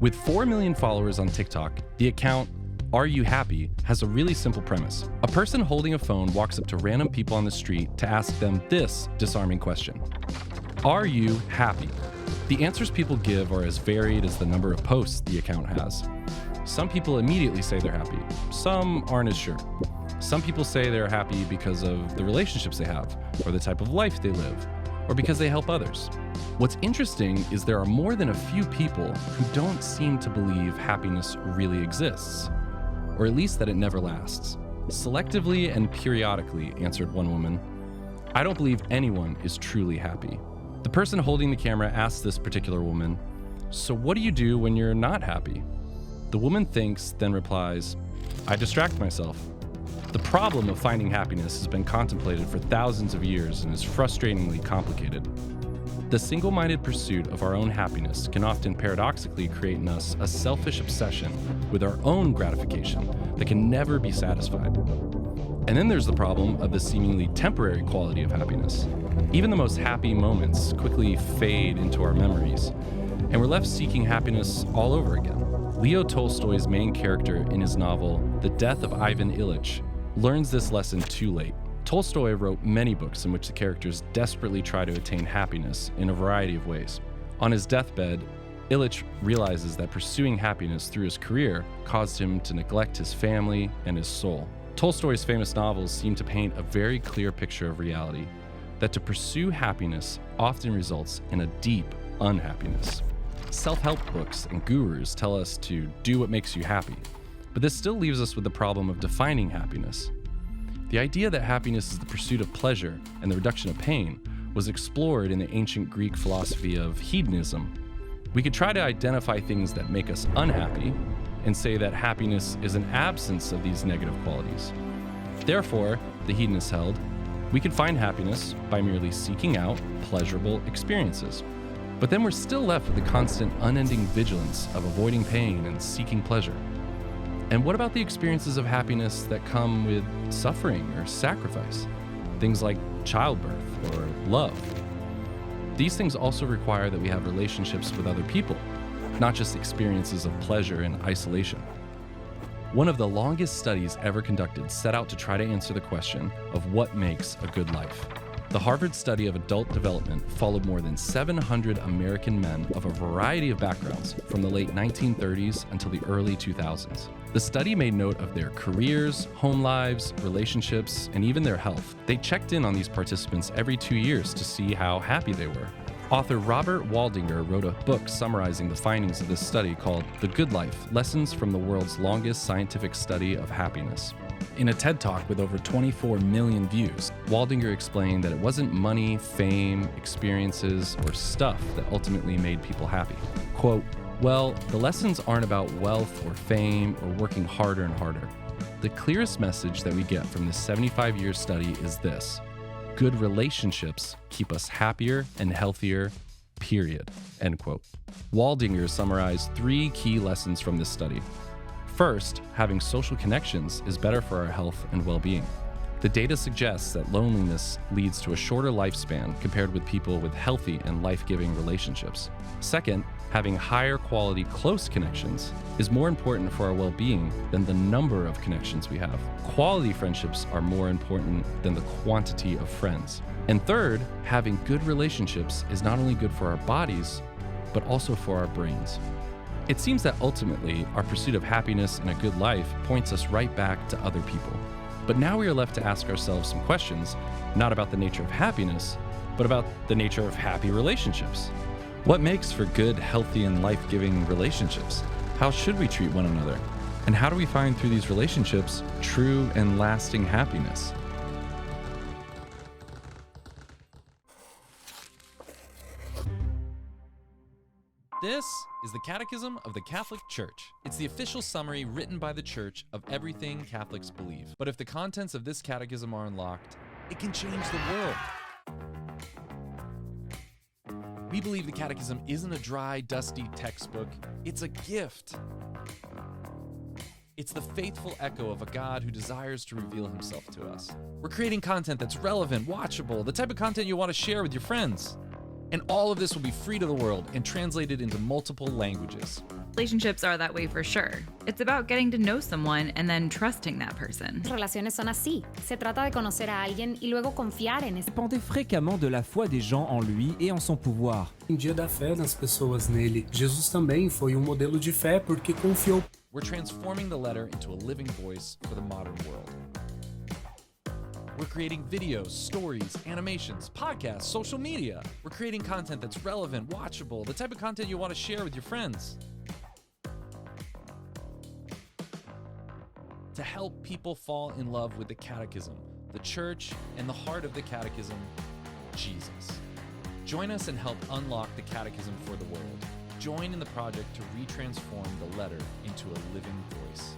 With 4 million followers on TikTok, the account Are You Happy has a really simple premise. A person holding a phone walks up to random people on the street to ask them this disarming question: Are you happy? The answers people give are as varied as the number of posts the account has. Some people immediately say they're happy. Some aren't as sure. Some people say they're happy because of the relationships they have, or the type of life they live, or because they help others. What's interesting is there are more than a few people who don't seem to believe happiness really exists, or at least that it never lasts. Selectively and periodically, answered one woman. I don't believe anyone is truly happy. The person holding the camera asked this particular woman, so what do you do when you're not happy? The woman thinks, then replies, I distract myself. The problem of finding happiness has been contemplated for thousands of years and is frustratingly complicated. The single-minded pursuit of our own happiness can often paradoxically create in us a selfish obsession with our own gratification that can never be satisfied. And then there's the problem of the seemingly temporary quality of happiness. Even the most happy moments quickly fade into our memories, and we're left seeking happiness all over again. Leo Tolstoy's main character in his novel, The Death of Ivan Ilyich, learns this lesson too late. Tolstoy wrote many books in which the characters desperately try to attain happiness in a variety of ways. On his deathbed, Ilyich realizes that pursuing happiness through his career caused him to neglect his family and his soul. Tolstoy's famous novels seem to paint a very clear picture of reality, that to pursue happiness often results in a deep unhappiness. Self-help books and gurus tell us to do what makes you happy, but this still leaves us with the problem of defining happiness. The idea that happiness is the pursuit of pleasure and the reduction of pain was explored in the ancient Greek philosophy of hedonism. We could try to identify things that make us unhappy and say that happiness is an absence of these negative qualities. Therefore, the hedonists held, we could find happiness by merely seeking out pleasurable experiences. But then we're still left with the constant, unending vigilance of avoiding pain and seeking pleasure. And what about the experiences of happiness that come with suffering or sacrifice? Things like childbirth or love. These things also require that we have relationships with other people, not just experiences of pleasure and isolation. One of the longest studies ever conducted set out to try to answer the question of what makes a good life. The Harvard study of adult development followed more than 700 American men of a variety of backgrounds from the late 1930s until the early 2000s. The study made note of their careers, home lives, relationships, and even their health. They checked in on these participants every 2 years to see how happy they were. Author Robert Waldinger wrote a book summarizing the findings of this study called The Good Life: Lessons from the World's Longest Scientific Study of Happiness. In a TED Talk with over 24 million views, Waldinger explained that it wasn't money, fame, experiences, or stuff that ultimately made people happy. Quote, well, the lessons aren't about wealth or fame or working harder and harder. The clearest message that we get from this 75-year study is this: good relationships keep us happier and healthier, period, end quote. Waldinger summarized 3 key lessons from this study. First, having social connections is better for our health and well-being. The data suggests that loneliness leads to a shorter lifespan compared with people with healthy and life-giving relationships. Second, having higher quality close connections is more important for our well-being than the number of connections we have. Quality friendships are more important than the quantity of friends. And third, having good relationships is not only good for our bodies, but also for our brains. It seems that ultimately, our pursuit of happiness and a good life points us right back to other people. But now we are left to ask ourselves some questions, not about the nature of happiness, but about the nature of happy relationships. What makes for good, healthy, and life-giving relationships? How should we treat one another? And how do we find through these relationships true and lasting happiness? This is the Catechism of the Catholic Church. It's the official summary written by the Church of everything Catholics believe. But if the contents of this catechism are unlocked, it can change the world. We believe the Catechism isn't a dry, dusty textbook. It's a gift. It's the faithful echo of a God who desires to reveal himself to us. We're creating content that's relevant, watchable, the type of content you want to share with your friends. And all of this will be free to the world and translated into multiple languages. Relationships are that way for sure. It's about getting to know someone and then trusting that person. Las relaciones son así. Se trata de conocer a alguien y luego confiar en ese. Dépendait fréquemment de la foi des gens en lui et en son pouvoir. Dependia da fé das pessoas nele. Jesus também foi modelo de fé porque confiou. We're transforming the letter into a living voice for the modern world. We're creating videos, stories, animations, podcasts, social media. We're creating content that's relevant, watchable, the type of content you want to share with your friends. To help people fall in love with the Catechism, the Church, and the heart of the Catechism, Jesus. Join us and help unlock the Catechism for the world. Join in the project to retransform the letter into a living voice.